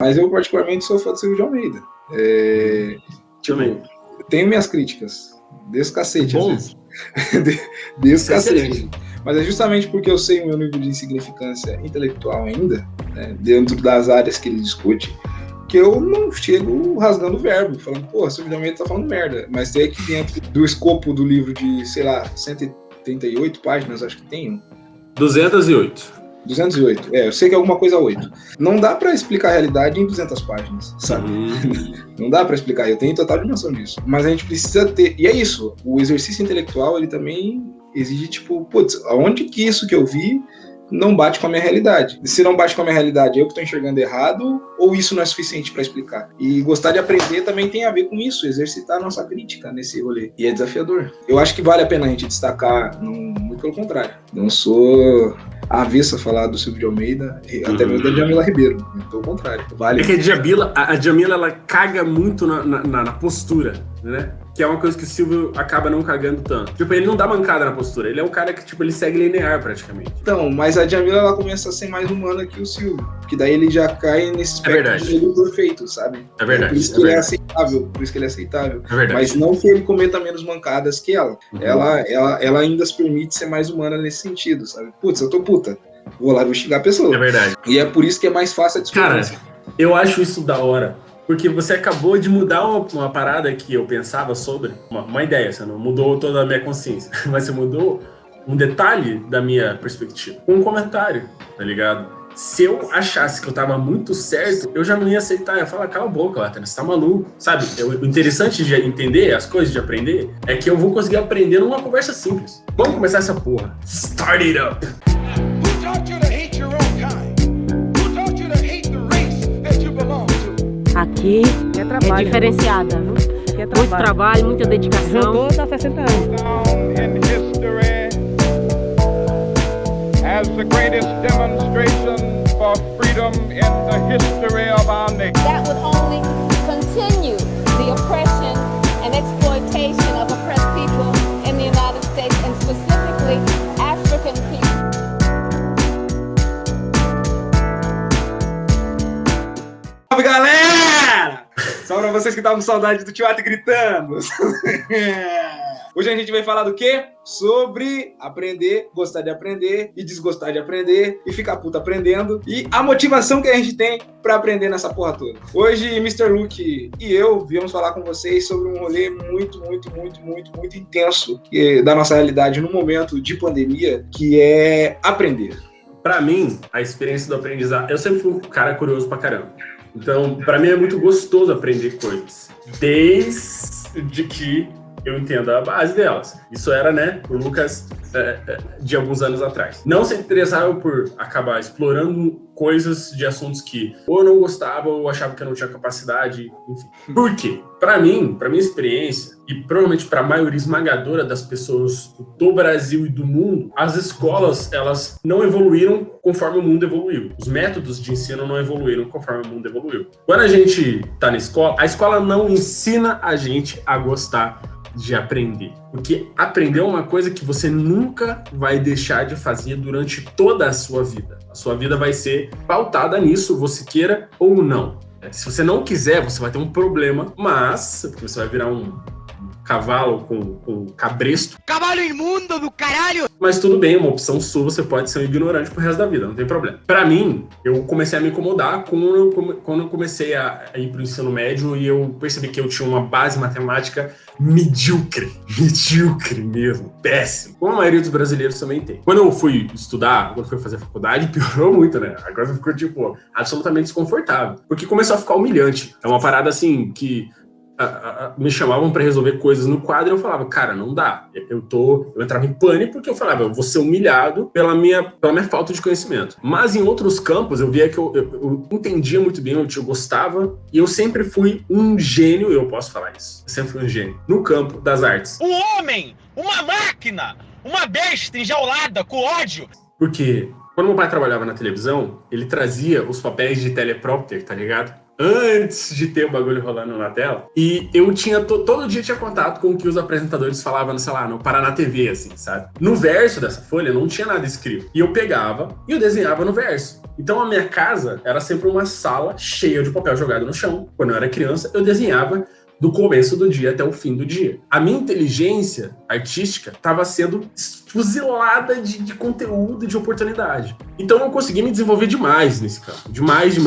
Mas eu particularmente sou fã do Silvio de Almeida. Tipo, tenho minhas críticas. Desde o cacete, às vezes. Desde o cacete. Mas é justamente porque eu sei o meu nível de insignificância intelectual ainda, né, dentro das áreas que ele discute, que eu não chego rasgando o verbo, falando, pô, Silvio de Almeida tá falando merda. Mas tem aqui dentro do escopo do livro de, sei lá, 138 páginas, acho que tem. 208. 208, eu sei que é alguma coisa 8. Não dá pra explicar a realidade em 200 páginas, sabe? Não dá pra explicar, eu tenho total dimensão disso. Mas a gente precisa ter, e é isso, o exercício intelectual, ele também exige, tipo, putz, aonde que isso que eu vi não bate com a minha realidade? Se não bate com a minha realidade, eu que tô enxergando errado, ou isso não é suficiente pra explicar? E gostar de aprender também tem a ver com isso, exercitar a nossa crítica nesse rolê. E é desafiador. Eu acho que vale a pena a gente destacar, muito pelo contrário. Não sou avesso a falar do Silvio de Almeida, até mesmo da Djamila Ribeiro. Pelo contrário. Vale. É que a Djamila, ela caga muito na postura, né? Que é uma coisa que o Silvio acaba não cagando tanto. Tipo, ele não dá mancada na postura. Ele é um cara que, tipo, ele segue linear praticamente. Então, mas a Djamila, ela começa a ser mais humana que o Silvio. Que daí ele já cai nesse aspecto do perfeito, sabe? É verdade. Por isso que ele é aceitável. Por isso que ele é aceitável. É verdade. Mas não que ele cometa menos mancadas que ela. Ela ainda se permite ser mais humana nesse sentido, sabe? Putz, eu tô puta. Vou lá e vou xingar a pessoa. É verdade. E é por isso que é mais fácil a discussão. Cara, eu acho isso da hora. Porque você acabou de mudar uma parada que eu pensava sobre. Uma ideia, você não mudou toda a minha consciência. Mas você mudou um detalhe da minha perspectiva. Um comentário, tá ligado? Se eu achasse que eu tava muito certo, eu já não ia aceitar. Eu ia falar, cala a boca, Latana, você tá maluco. Sabe? O interessante de entender as coisas, de aprender, é que eu vou conseguir aprender numa conversa simples. Vamos começar essa porra. Start it up! Who taught you to hate your own kind? Who taught you to hate the race that you belong to? Aqui é diferenciada, viu? Muito trabalho, muita dedicação. Jogou há 60 anos. In history as the greatest demonstration for freedom in the history of our nation. That would only continue the oppression and exploitation of oppressed people in the United States, and specifically African people. Salve, galera! Só pra vocês que estavam com saudade do teatro gritando. Hoje a gente vai falar do quê? Sobre aprender, gostar de aprender e desgostar de aprender e ficar puto aprendendo e a motivação que a gente tem pra aprender nessa porra toda. Hoje, Mr. Luke e eu viemos falar com vocês sobre um rolê muito intenso da nossa realidade no momento de pandemia, que é aprender. Pra mim, a experiência do aprendizado... Eu sempre fui um cara curioso pra caramba. Então, pra mim é muito gostoso aprender coisas. Desde que eu entendo a base delas. Isso era, né, o Lucas de alguns anos atrás. Não se interessava por acabar explorando coisas de assuntos que ou eu não gostava ou eu achava que eu não tinha capacidade, enfim. Por quê? Pra minha experiência, e provavelmente pra maioria esmagadora das pessoas do Brasil e do mundo, as escolas, elas não evoluíram conforme o mundo evoluiu. Os métodos de ensino não evoluíram conforme o mundo evoluiu. Quando a gente tá na escola, a escola não ensina a gente a gostar de aprender. Porque aprender é uma coisa que você nunca vai deixar de fazer durante toda a sua vida. A sua vida vai ser pautada nisso, você queira ou não. Se você não quiser, você vai ter um problema, mas porque você vai virar um cavalo com cabresto. Cavalo imundo do caralho! Mas tudo bem, uma opção sua, você pode ser um ignorante pro resto da vida, não tem problema. Pra mim, eu comecei a me incomodar quando eu comecei a ir pro ensino médio e eu percebi que eu tinha uma base matemática medíocre mesmo, péssimo. Como a maioria dos brasileiros também tem. Quando eu fui estudar, quando eu fui fazer faculdade, piorou muito, né? Agora ficou, tipo, absolutamente desconfortável. Porque começou a ficar humilhante. É uma parada, assim, que me chamavam pra resolver coisas no quadro e eu falava, cara, não dá. Eu entrava em pânico porque eu falava, eu vou ser humilhado pela minha falta de conhecimento. Mas em outros campos eu via que eu entendia muito bem, eu gostava, e eu sempre fui um gênio, eu posso falar isso, eu sempre fui um gênio, no campo das artes. Um homem, uma máquina, uma besta enjaulada com ódio. Porque quando meu pai trabalhava na televisão, ele trazia os papéis de teleprompter, tá ligado? antes de ter o bagulho rolando na tela. E eu tinha, todo dia tinha contato com o que os apresentadores falavam, sei lá, no Paraná TV, assim, sabe? No verso dessa folha não tinha nada escrito. E eu pegava e eu desenhava no verso. Então a minha casa era sempre uma sala cheia de papel jogado no chão. Quando eu era criança, eu desenhava do começo do dia até o fim do dia. A minha inteligência artística estava sendo fuzilada de conteúdo, de oportunidade. Então eu consegui me desenvolver demais nesse campo. Demais.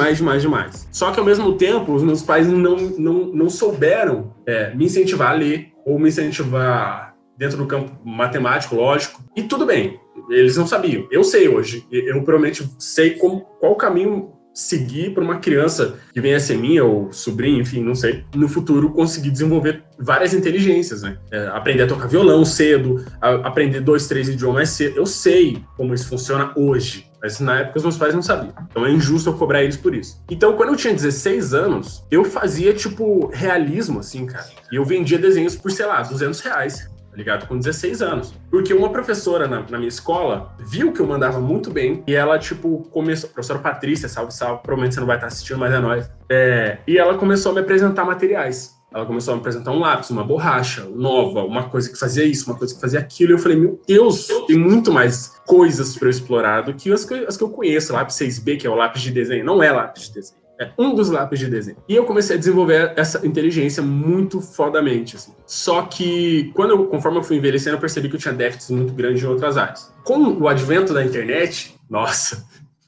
Só que ao mesmo tempo, os meus pais não souberam me incentivar a ler ou me incentivar dentro do campo matemático, lógico. E tudo bem, eles não sabiam. Eu sei hoje. Eu provavelmente sei qual caminho seguir para uma criança que venha a ser minha ou sobrinha, enfim, não sei, no futuro conseguir desenvolver várias inteligências, né? Aprender a tocar violão cedo, aprender 2, 3 idiomas cedo. Eu sei como isso funciona hoje, mas na época os meus pais não sabiam. Então é injusto eu cobrar eles por isso. Então, quando eu tinha 16 anos, eu fazia, tipo, realismo, assim, cara. E eu vendia desenhos por, sei lá, R$200. Tá ligado? Com 16 anos. Porque uma professora na minha escola viu que eu mandava muito bem e ela, tipo, começou... Professora Patrícia, salve, provavelmente você não vai estar assistindo, mas é nóis. E ela começou a me apresentar materiais. Ela começou a me apresentar um lápis, uma borracha nova, uma coisa que fazia isso, uma coisa que fazia aquilo. E eu falei, meu Deus, tem muito mais coisas pra eu explorar do que as que eu conheço. Lápis 6B, que é o lápis de desenho. Não é lápis de desenho. É um dos lápis de desenho. E eu comecei a desenvolver essa inteligência muito fodamente, assim. Só que, conforme eu fui envelhecendo, eu percebi que eu tinha déficits muito grandes em outras áreas. Com o advento da internet, nossa,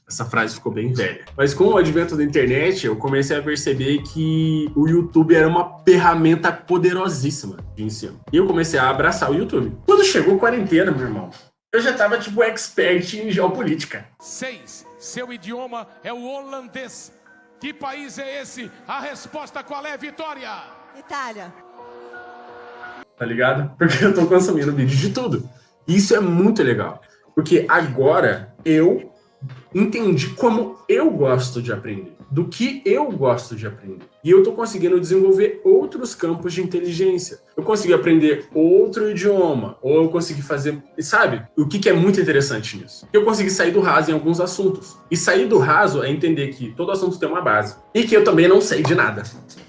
essa frase ficou bem velha. Mas com o advento da internet, eu comecei a perceber que o YouTube era uma ferramenta poderosíssima de ensino. E eu comecei a abraçar o YouTube. Quando chegou a quarentena, meu irmão, eu já tava, tipo, expert em geopolítica. 6. Seu idioma é o holandês. Que país é esse? A resposta qual é, Vitória? Itália. Tá ligado? Porque eu tô consumindo vídeo de tudo. E isso é muito legal. Porque agora eu entendi como eu gosto de aprender. Do que eu gosto de aprender. E eu tô conseguindo desenvolver outros campos de inteligência. Eu consegui aprender outro idioma. Ou eu consegui fazer... Sabe? O que é muito interessante nisso? Eu consegui sair do raso em alguns assuntos. E sair do raso é entender que todo assunto tem uma base. E que eu também não sei de nada.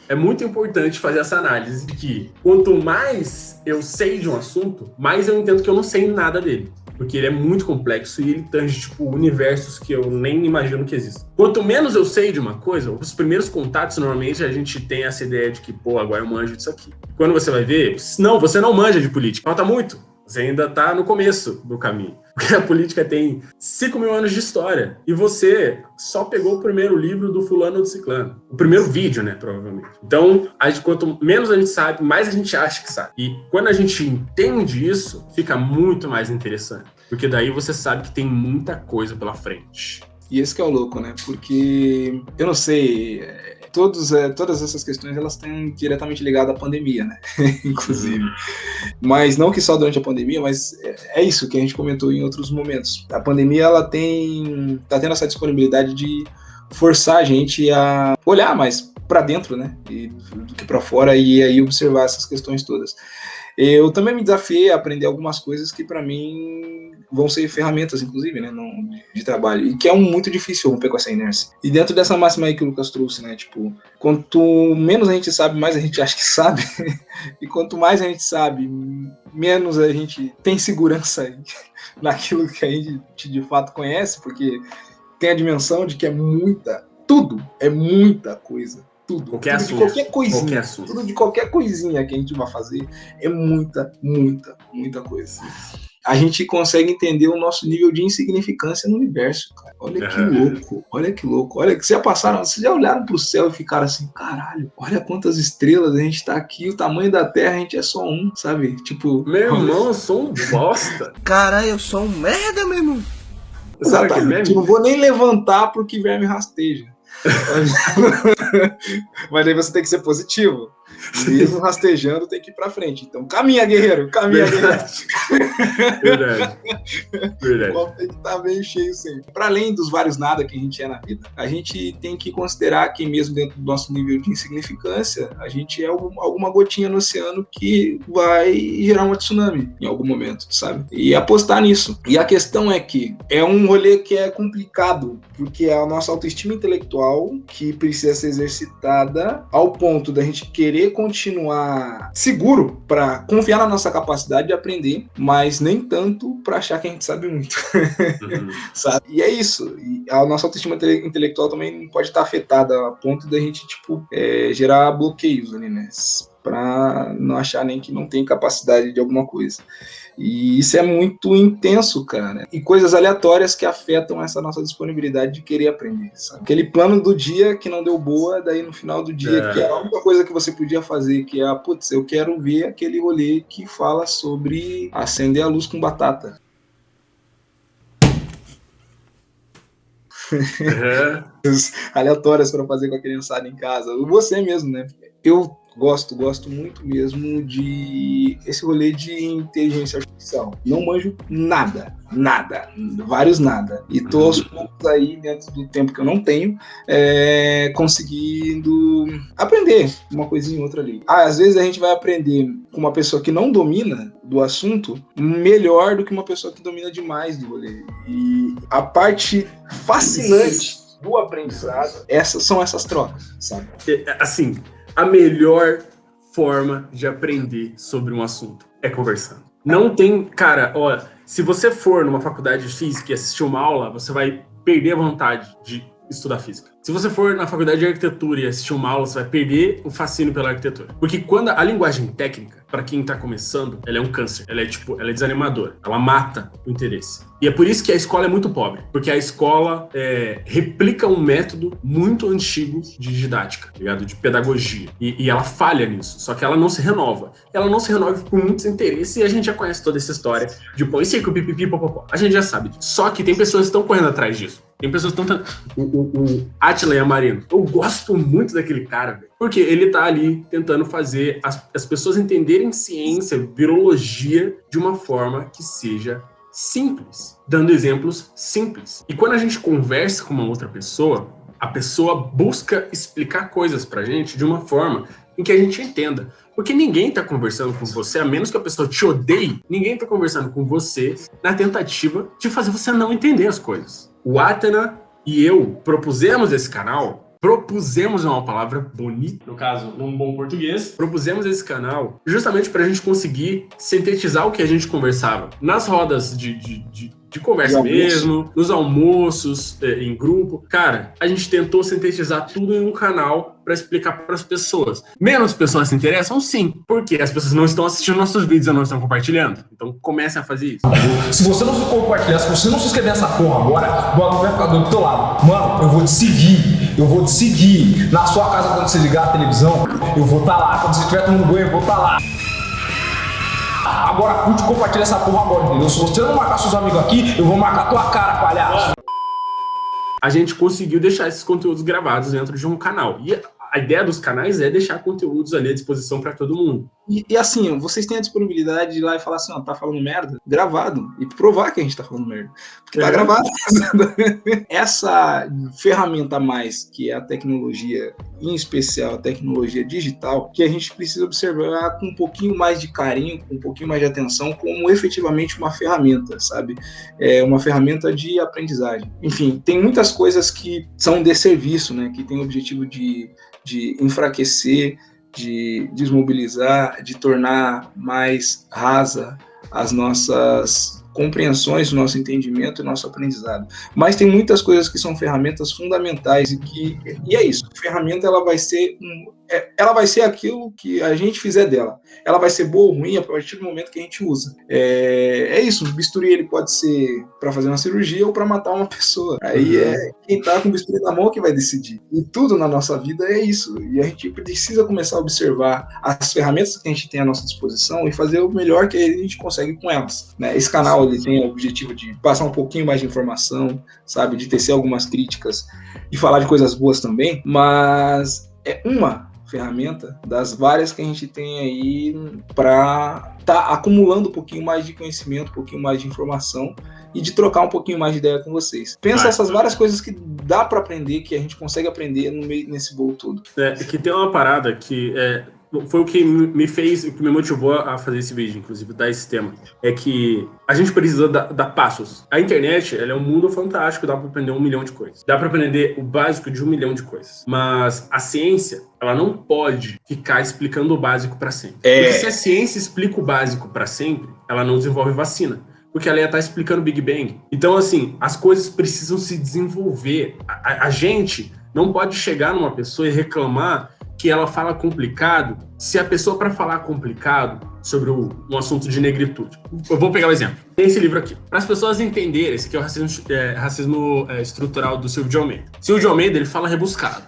É muito importante fazer essa análise de que quanto mais eu sei de um assunto, mais eu entendo que eu não sei nada dele. Porque ele é muito complexo e ele tange, tipo, universos que eu nem imagino que existam. Quanto menos eu sei de uma coisa, os primeiros contatos, normalmente, a gente tem essa ideia de que, pô, agora eu manjo disso aqui. Quando você vai ver, não, você não manja de política. Falta muito. Você ainda tá no começo do caminho. Porque a política tem 5.000 anos de história. E você só pegou o primeiro livro do fulano ou do ciclano. O primeiro vídeo, né, provavelmente. Então, quanto menos a gente sabe, mais a gente acha que sabe. E quando a gente entende isso, fica muito mais interessante. Porque daí você sabe que tem muita coisa pela frente. E esse que é o louco, né? Porque, eu não sei, todas essas questões, elas estão diretamente ligadas à pandemia, né? Inclusive. Mas não que só durante a pandemia, mas é isso que a gente comentou em outros momentos. A pandemia, ela tá tendo essa disponibilidade de forçar a gente a olhar mais para dentro, né? Do que para fora e aí observar essas questões todas. Eu também me desafiei a aprender algumas coisas que para mim vão ser ferramentas, inclusive, né, de trabalho, e que é muito difícil romper com essa inércia. E dentro dessa máxima aí que o Lucas trouxe, né, tipo, quanto menos a gente sabe, mais a gente acha que sabe, e quanto mais a gente sabe, menos a gente tem segurança aí naquilo que a gente de fato conhece, porque tem a dimensão de que tudo é muita coisa. Tudo de qualquer coisinha, tudo de qualquer coisinha que a gente vai fazer é muita coisa. A gente consegue entender o nosso nível de insignificância no universo, cara. Olha que louco. Olha que vocês já olharam pro céu e ficaram assim, caralho, olha quantas estrelas, a gente tá aqui, o tamanho da Terra, a gente é só um, sabe? Tipo, meu irmão, eu sou um bosta. Caralho, eu sou um merda, meu irmão. Exatamente, não vou nem levantar porque verme rasteja. Mas aí você tem que ser positivo. Mesmo rastejando, tem que ir pra frente. Então, caminha, guerreiro, caminha, guerreiro. Verdade. O copo tem que estar meio cheio sempre. Para além dos vários nada que a gente é na vida, a gente tem que considerar que mesmo dentro do nosso nível de insignificância, a gente é alguma gotinha no oceano que vai gerar um tsunami em algum momento, sabe? E apostar nisso. E a questão é que é um rolê que é complicado, porque é a nossa autoestima intelectual que precisa ser exercitada ao ponto da gente querer continuar seguro para confiar na nossa capacidade de aprender, mas nem tanto para achar que a gente sabe muito. Sabe? E é isso. E a nossa autoestima intelectual também pode estar afetada a ponto da gente, tipo, gerar bloqueios ali, né? Para não achar nem que não tem capacidade de alguma coisa. E isso é muito intenso, cara. E coisas aleatórias que afetam essa nossa disponibilidade de querer aprender, sabe? Aquele plano do dia que não deu boa, daí no final do dia, que é a única coisa que você podia fazer, que é, putz, eu quero ver aquele rolê que fala sobre acender a luz com batata. Aleatórias para fazer com a criançada em casa. Você mesmo, né? Eu gosto muito mesmo de esse rolê de inteligência artificial. Não manjo nada, vários nada. E tô aos poucos aí, dentro do tempo que eu não tenho, conseguindo aprender uma coisinha ou outra ali. Às vezes a gente vai aprender com uma pessoa que não domina do assunto melhor do que uma pessoa que domina demais do rolê. E a parte fascinante do aprendizado, são essas trocas, sabe? Assim, a melhor forma de aprender sobre um assunto é conversando. Não tem, cara, ó, se você for numa faculdade de física e assistir uma aula, você vai perder a vontade de estudar física. Se você for na faculdade de arquitetura e assistir uma aula, você vai perder o fascínio pela arquitetura. Porque quando a linguagem técnica, para quem tá começando, ela é um câncer. Ela é desanimadora. Ela mata o interesse. E é por isso que a escola é muito pobre. Porque a escola replica um método muito antigo de didática, ligado? De pedagogia. E ela falha nisso. Só que ela não se renova. Ela não se renova por muitos interesses e a gente já conhece toda essa história de pão e circo, pipipi, popopó. A gente já sabe disso. Só que tem pessoas que estão correndo atrás disso. Tem pessoas que estão... O Átila Yamarino. Eu gosto muito daquele cara, velho. Porque ele tá ali tentando fazer as pessoas entenderem ciência, virologia, de uma forma que seja simples. Dando exemplos simples. E quando a gente conversa com uma outra pessoa, a pessoa busca explicar coisas pra gente de uma forma em que a gente entenda. Porque ninguém tá conversando com você, a menos que a pessoa te odeie, ninguém tá conversando com você na tentativa de fazer você não entender as coisas. O Atena e eu propusemos esse canal, propusemos uma palavra bonita, no caso, num bom português, propusemos esse canal justamente para a gente conseguir sintetizar o que a gente conversava nas rodas de conversa mesmo, nos almoços, em grupo. Cara, a gente tentou sintetizar tudo em um canal para explicar para as pessoas. Menos pessoas se interessam, sim, porque as pessoas não estão assistindo nossos vídeos e não estão compartilhando. Então comecem a fazer isso. Se você não se compartilhar, se você não se inscrever nessa porra agora, o bagulho vai ficar doido do teu lado. Mano, eu vou te seguir na sua casa quando você ligar a televisão, eu vou estar lá. Quando você estiver tomando banho, eu vou estar lá. Agora curte e compartilha essa porra agora, entendeu? Se você não marcar seus amigos aqui, eu vou marcar tua cara, palhaço. A gente conseguiu deixar esses conteúdos gravados dentro de um canal. E a ideia dos canais é deixar conteúdos ali à disposição para todo mundo. E assim, vocês têm a disponibilidade de ir lá e falar assim, ó, tá falando merda? Gravado. E provar que a gente tá falando merda. Porque tá gravado. Essa ferramenta a mais, que é a tecnologia, em especial a tecnologia digital, que a gente precisa observar com um pouquinho mais de carinho, com um pouquinho mais de atenção, como efetivamente uma ferramenta, sabe? É uma ferramenta de aprendizagem. Enfim, tem muitas coisas que são desserviço, né? Que tem o objetivo de enfraquecer, de desmobilizar, de tornar mais rasa as nossas compreensões, o nosso entendimento e o nosso aprendizado. Mas tem muitas coisas que são ferramentas fundamentais e é isso. A ferramenta ela vai ser aquilo que a gente fizer dela. Ela vai ser boa ou ruim a partir do momento que a gente usa. É isso. O bisturi ele pode ser para fazer uma cirurgia ou para matar uma pessoa. Aí é quem tá com o bisturi na mão que vai decidir. E tudo na nossa vida é isso. E a gente precisa começar a observar as ferramentas que a gente tem à nossa disposição e fazer o melhor que a gente consegue com elas. Né? Esse canal ele tem o objetivo de passar um pouquinho mais de informação, sabe, de tecer algumas críticas e falar de coisas boas também, mas é uma ferramenta das várias que a gente tem aí para tá acumulando um pouquinho mais de conhecimento, um pouquinho mais de informação e de trocar um pouquinho mais de ideia com vocês. Pensa essas várias coisas que dá para aprender, que a gente consegue aprender no meio nesse bolo todo. Que tem uma parada que foi o que me fez, o que me motivou a fazer esse vídeo, inclusive, dar esse tema. É que a gente precisa dar passos. A internet, ela é um mundo fantástico, dá pra aprender 1 milhão de coisas. Dá pra aprender o básico de 1 milhão de coisas. Mas a ciência, ela não pode ficar explicando o básico pra sempre. Porque se a ciência explica o básico pra sempre, ela não desenvolve vacina. Porque ela ia estar explicando Big Bang. Então, assim, as coisas precisam se desenvolver. A gente não pode chegar numa pessoa e reclamar que ela fala complicado, se a pessoa, para falar complicado sobre um assunto de negritude. Eu vou pegar um exemplo. Tem esse livro aqui. Para as pessoas entenderem, esse aqui é o racismo estrutural do Silvio de Almeida. Silvio de Almeida, ele fala rebuscado.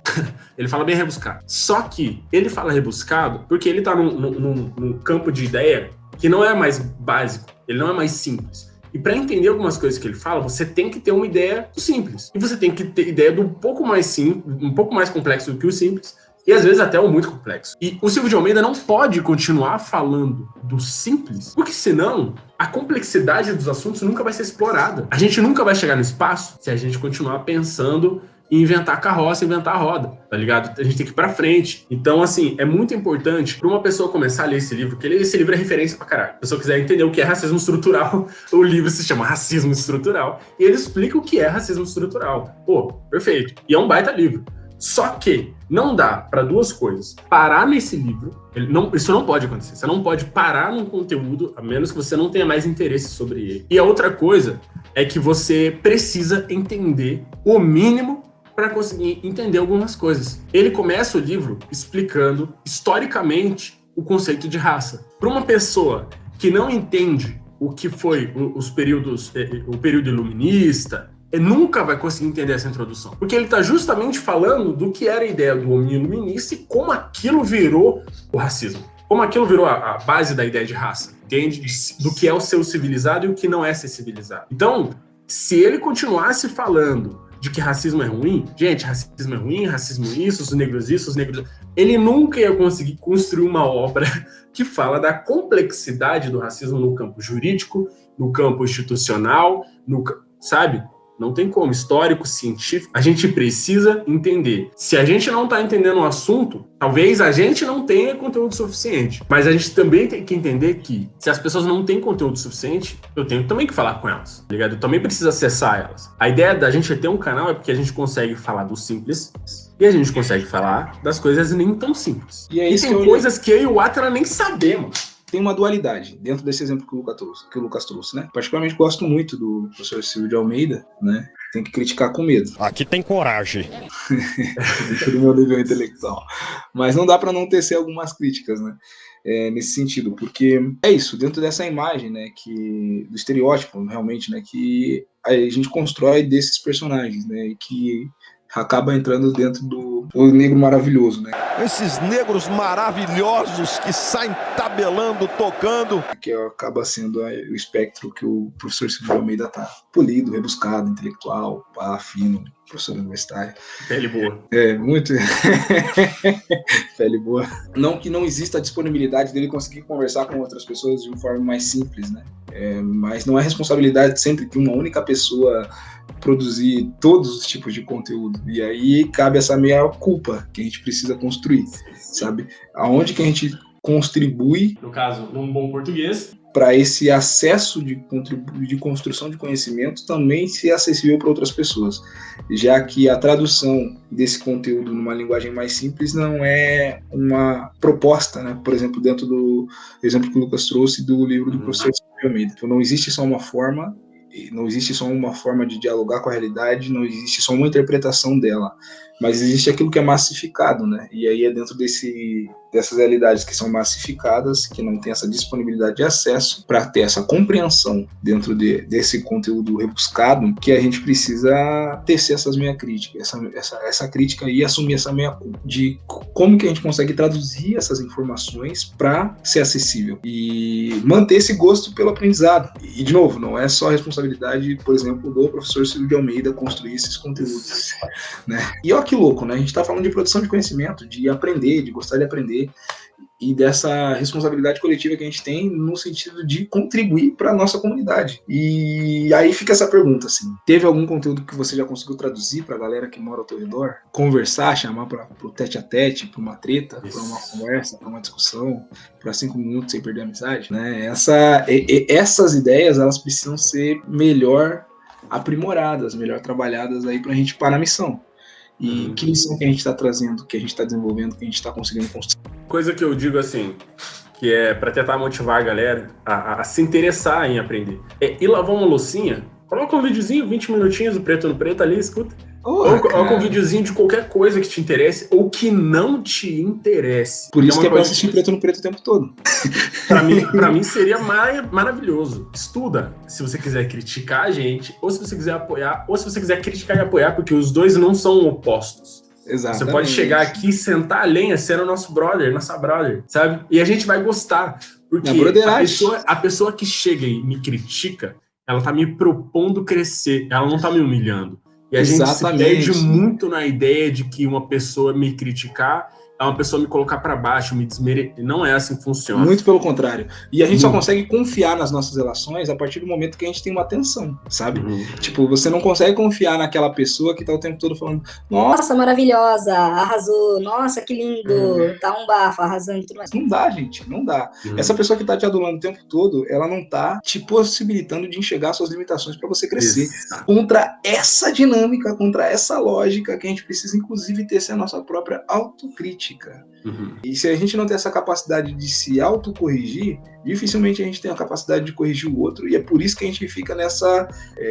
Ele fala bem rebuscado. Só que ele fala rebuscado porque ele está num campo de ideia que não é mais básico, ele não é mais simples. E para entender algumas coisas que ele fala, você tem que ter uma ideia do simples. E você tem que ter ideia do um pouco mais simples, um pouco mais complexo do que o simples, e às vezes até o muito complexo. E o Silvio de Almeida não pode continuar falando do simples, porque senão a complexidade dos assuntos nunca vai ser explorada. A gente nunca vai chegar no espaço se a gente continuar pensando em inventar carroça, inventar a roda, tá ligado? A gente tem que ir pra frente. Então, assim, é muito importante pra uma pessoa começar a ler esse livro, porque esse livro é referência pra caralho. Se a pessoa quiser entender o que é racismo estrutural, o livro se chama Racismo Estrutural, e ele explica o que é racismo estrutural. Pô, perfeito. E é um baita livro. Só que não dá para duas coisas. Parar nesse livro, isso não pode acontecer. Você não pode parar num conteúdo, a menos que você não tenha mais interesse sobre ele. E a outra coisa é que você precisa entender o mínimo para conseguir entender algumas coisas. Ele começa o livro explicando historicamente o conceito de raça. Para uma pessoa que não entende o que foi o período iluminista, nunca vai conseguir entender essa introdução. Porque ele está justamente falando do que era a ideia do homem iluminista e como aquilo virou o racismo. Como aquilo virou a base da ideia de raça. Entende? Do que é o ser civilizado e o que não é ser civilizado. Então, se ele continuasse falando de que racismo é ruim, gente, racismo é ruim, racismo isso, os negros isso, os negros... Ele nunca ia conseguir construir uma obra que fala da complexidade do racismo no campo jurídico, no campo institucional, sabe? Não tem como. Histórico, científico, a gente precisa entender. Se a gente não tá entendendo o assunto, talvez a gente não tenha conteúdo suficiente. Mas a gente também tem que entender que, se as pessoas não têm conteúdo suficiente, eu tenho também que falar com elas, tá ligado? Eu também preciso acessar elas. A ideia da gente ter um canal é porque a gente consegue falar do simples e a gente consegue falar das coisas nem tão simples. E é isso, tem coisas que eu e o Atila nem sabemos. Tem uma dualidade dentro desse exemplo que o Lucas trouxe, né? Particularmente gosto muito do professor Silvio de Almeida, né? Tem que criticar com medo. Aqui tem coragem. Do meu nível intelectual. Mas não dá para não tecer algumas críticas, né? Nesse sentido, porque é isso, dentro dessa imagem, né, do estereótipo, realmente, né, que a gente constrói desses personagens, né, e que acaba entrando dentro do negro maravilhoso, né? Esses negros maravilhosos que saem tabelando, tocando. Que acaba sendo o espectro que o professor Silvio de Almeida tá. Polido, rebuscado, intelectual, fino, professor universitário. Pele boa. Muito. Pele boa. Não que não exista a disponibilidade dele conseguir conversar com outras pessoas de uma forma mais simples, né? Mas não é responsabilidade sempre de uma única pessoa produzir todos os tipos de conteúdo. E aí cabe essa meia culpa que a gente precisa construir, sabe? Aonde que a gente contribui, no caso, num bom português, para esse acesso de construção de conhecimento também ser acessível para outras pessoas, já que a tradução desse conteúdo numa linguagem mais simples não é uma proposta, né? Por exemplo, dentro do exemplo que o Lucas trouxe do livro do professor Silvio Almeida. Então, não existe só uma forma de dialogar com a realidade, não existe só uma interpretação dela, mas existe aquilo que é massificado, né? E aí é dentro dessas realidades que são massificadas, que não tem essa disponibilidade de acesso para ter essa compreensão dentro desse conteúdo rebuscado, que a gente precisa tecer essas meia críticas, essa crítica e assumir essa meia culpa de como que a gente consegue traduzir essas informações para ser acessível e manter esse gosto pelo aprendizado. E, de novo, não é só responsabilidade responsabilidade, por exemplo, do professor Silvio de Almeida construir esses conteúdos, né? E olha que louco, né? A gente está falando de produção de conhecimento, de aprender, de gostar de aprender, e dessa responsabilidade coletiva que a gente tem no sentido de contribuir para a nossa comunidade. E aí fica essa pergunta, assim, teve algum conteúdo que você já conseguiu traduzir para a galera que mora ao teu redor? Conversar, chamar para o tete-a-tete, para uma treta, para uma conversa, para uma discussão, para 5 minutos sem perder a amizade, né? Essas ideias, elas precisam ser melhor aprimoradas, melhor trabalhadas aí para a gente parar a missão. E que lição que a gente está trazendo, que a gente está desenvolvendo, que a gente está conseguindo construir. Coisa que eu digo assim, que é para tentar motivar a galera a se interessar em aprender. É ir lavar uma loucinha, coloca um videozinho, 20 minutinhos, do preto no preto ali, escuta. Ou coloca um videozinho de qualquer coisa que te interesse ou que não te interesse. Por isso que é pra assistir preto no preto o tempo todo. Pra mim seria maravilhoso. Estuda, se você quiser criticar a gente, ou se você quiser apoiar, ou se você quiser criticar e apoiar, porque os dois não são opostos. Exatamente. Você pode chegar aqui, sentar a lenha, ser o nosso brother, nossa brother, sabe? E a gente vai gostar. Porque a pessoa que chega e me critica, ela tá me propondo crescer, ela não tá me humilhando. E a gente se perde muito na ideia de que uma pessoa me criticar é uma pessoa me colocar para baixo, me desmerecer. Não é assim que funciona. Muito pelo contrário. E a gente só consegue confiar nas nossas relações a partir do momento que a gente tem uma atenção, sabe? Tipo, você não consegue confiar naquela pessoa que tá o tempo todo falando: nossa, maravilhosa, arrasou, nossa, que lindo, tá um bafo, arrasando e tudo mais. Não dá, gente, não dá. Essa pessoa que tá te adulando o tempo todo, ela não tá te possibilitando de enxergar suas limitações para você crescer. Exato. Contra essa dinâmica, contra essa lógica que a gente precisa, inclusive, ter essa nossa própria autocrítica. E se a gente não tem essa capacidade de se autocorrigir, dificilmente a gente tem a capacidade de corrigir o outro. E é por isso que a gente fica nessa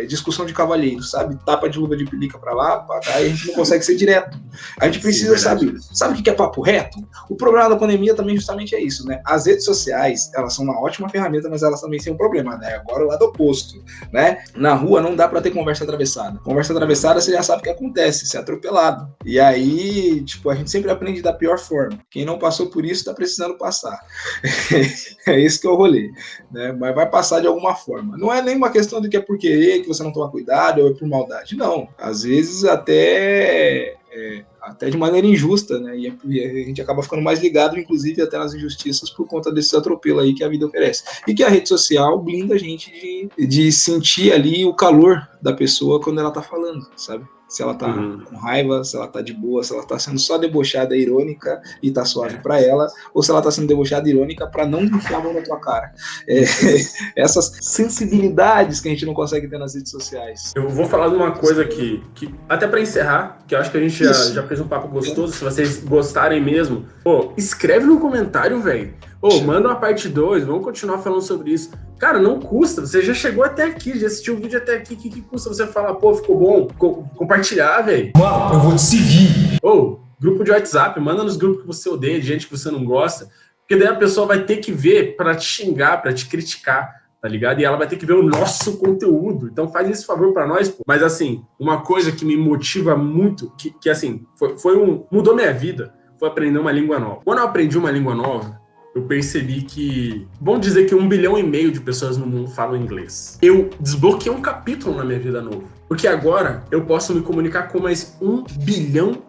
discussão de cavalheiro, sabe? Tapa de luva de pelica pra lá, pra cá, e a gente não consegue ser direto. A gente precisa, sabe o que é papo reto? O problema da pandemia também justamente é isso, né? As redes sociais, elas são uma ótima ferramenta, mas elas também têm um problema, né? Agora o lado oposto, né? Na rua não dá pra ter conversa atravessada. Conversa atravessada, você já sabe o que acontece, ser atropelado. E aí, tipo, a gente sempre aprende da pior forma. Quem não passou por isso tá precisando passar. É isso que é o rolê, né? Mas vai passar de alguma forma. Não é nem uma questão de que é por querer, que você não toma cuidado, ou é por maldade. Não. Às vezes até de maneira injusta, né? E a gente acaba ficando mais ligado, inclusive, até nas injustiças por conta desses atropelos aí que a vida oferece. E que a rede social blinda a gente de sentir ali o calor da pessoa quando ela tá falando, sabe? Se ela tá com raiva, se ela tá de boa, se ela tá sendo só debochada, irônica e tá suave pra ela, ou se ela tá sendo debochada, irônica pra não enfiar a mão na tua cara. Essas sensibilidades que a gente não consegue ter nas redes sociais. Eu vou falar de uma coisa que até pra encerrar, que eu acho que a gente já fez um papo gostoso, se vocês gostarem mesmo, escreve no comentário, velho. Manda uma parte 2, vamos continuar falando sobre isso. Cara, não custa, você já chegou até aqui, já assistiu o vídeo até aqui, que custa você falar, ficou bom, compartilhar, velho. Mano, eu vou te seguir. Grupo de WhatsApp, manda nos grupos que você odeia, de gente que você não gosta, porque daí a pessoa vai ter que ver pra te xingar, pra te criticar, tá ligado? E ela vai ter que ver o nosso conteúdo, então faz esse favor pra nós, pô. Mas assim, uma coisa que me motiva muito, que assim, mudou minha vida, foi aprender uma língua nova. Quando eu aprendi uma língua nova, eu percebi que, vamos dizer que 1,5 bilhão de pessoas no mundo falam inglês. Eu desbloqueei um capítulo na minha vida novo. Porque agora eu posso me comunicar com mais 1,5 bilhão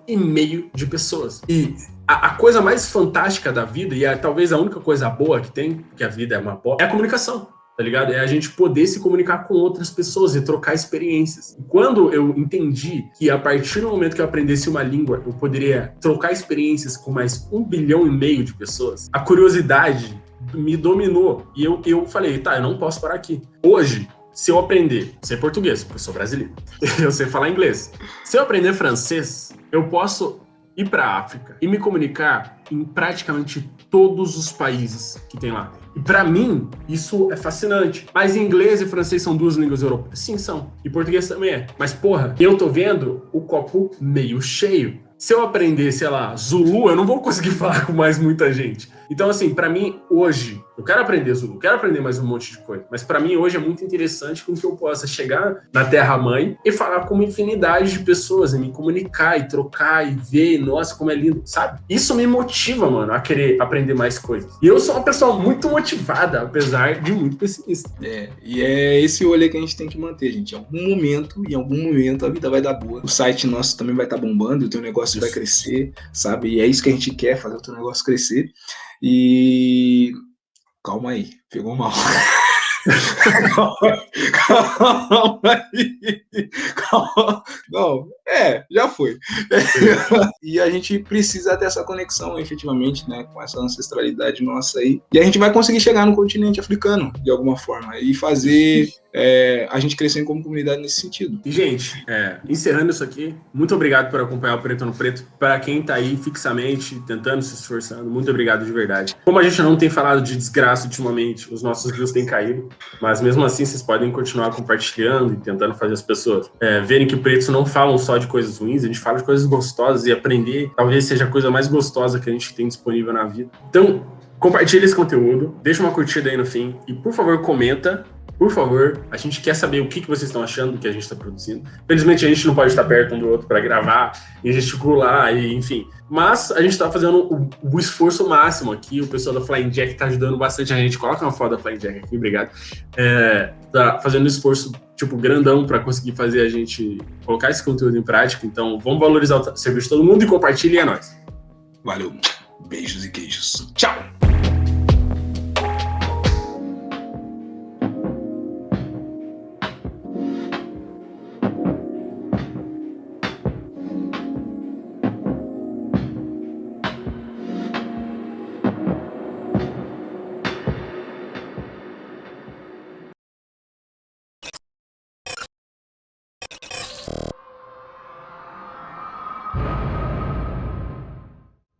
de pessoas. E a coisa mais fantástica da vida, e talvez a única coisa boa que tem, que a vida é uma boa, é a comunicação. Tá ligado? É a gente poder se comunicar com outras pessoas e trocar experiências. E quando eu entendi que a partir do momento que eu aprendesse uma língua, eu poderia trocar experiências com mais 1,5 bilhão de pessoas, a curiosidade me dominou. E eu falei, eu não posso parar aqui. Hoje, se eu aprender, ser português, porque eu sou brasileiro, eu sei falar inglês. Se eu aprender francês, eu posso ir para a África e me comunicar em praticamente todos os países que tem lá. E pra mim, isso é fascinante. Mas inglês e francês são duas línguas europeias? Sim, são. E português também é. Mas, porra, eu tô vendo o copo meio cheio. Se eu aprender, sei lá, Zulu, eu não vou conseguir falar com mais muita gente. Então, assim, pra mim, hoje, Eu quero aprender Zulu, eu quero aprender mais um monte de coisa. Mas para mim hoje é muito interessante com que eu possa chegar na Terra-mãe e falar com uma infinidade de pessoas, e me comunicar, e trocar, e ver, nossa, como é lindo, sabe? Isso me motiva, mano, a querer aprender mais coisas. E eu sou uma pessoa muito motivada, apesar de muito pessimista. E é esse olho aí que a gente tem que manter, gente. Em algum momento a vida vai dar boa. O site nosso também vai estar bombando, o teu negócio vai crescer, sabe? E é isso que a gente quer, fazer o teu negócio crescer. E... calma aí, pegou mal. Calma aí. Calma. Não, já foi. E a gente precisa dessa conexão, efetivamente, né, com essa ancestralidade nossa aí. E a gente vai conseguir chegar no continente africano, de alguma forma, e fazer a gente crescer como comunidade nesse sentido. E, gente, encerrando isso aqui, muito obrigado por acompanhar o Preto no Preto. Para quem tá aí fixamente, tentando, se esforçando, muito obrigado de verdade. Como a gente não tem falado de desgraça ultimamente, os nossos views têm caído, mas mesmo assim vocês podem continuar compartilhando e tentando fazer as pessoas verem que pretos não falam só de coisas ruins, a gente fala de coisas gostosas, e aprender talvez seja a coisa mais gostosa que a gente tem disponível na vida. Então, compartilha esse conteúdo, deixa uma curtida aí no fim e, por favor, comenta. Por favor, a gente quer saber o que vocês estão achando do que a gente está produzindo. Felizmente, a gente não pode estar perto um do outro para gravar e gesticular, e, enfim. Mas a gente está fazendo o esforço máximo aqui. O pessoal da Flying Jack está ajudando bastante a gente. Coloca uma foto da Flying Jack aqui, obrigado. Tá fazendo um esforço, grandão para conseguir fazer a gente colocar esse conteúdo em prática. Então, vamos valorizar o serviço de todo mundo e compartilhe, é nóis. Valeu. Beijos e queijos. Tchau!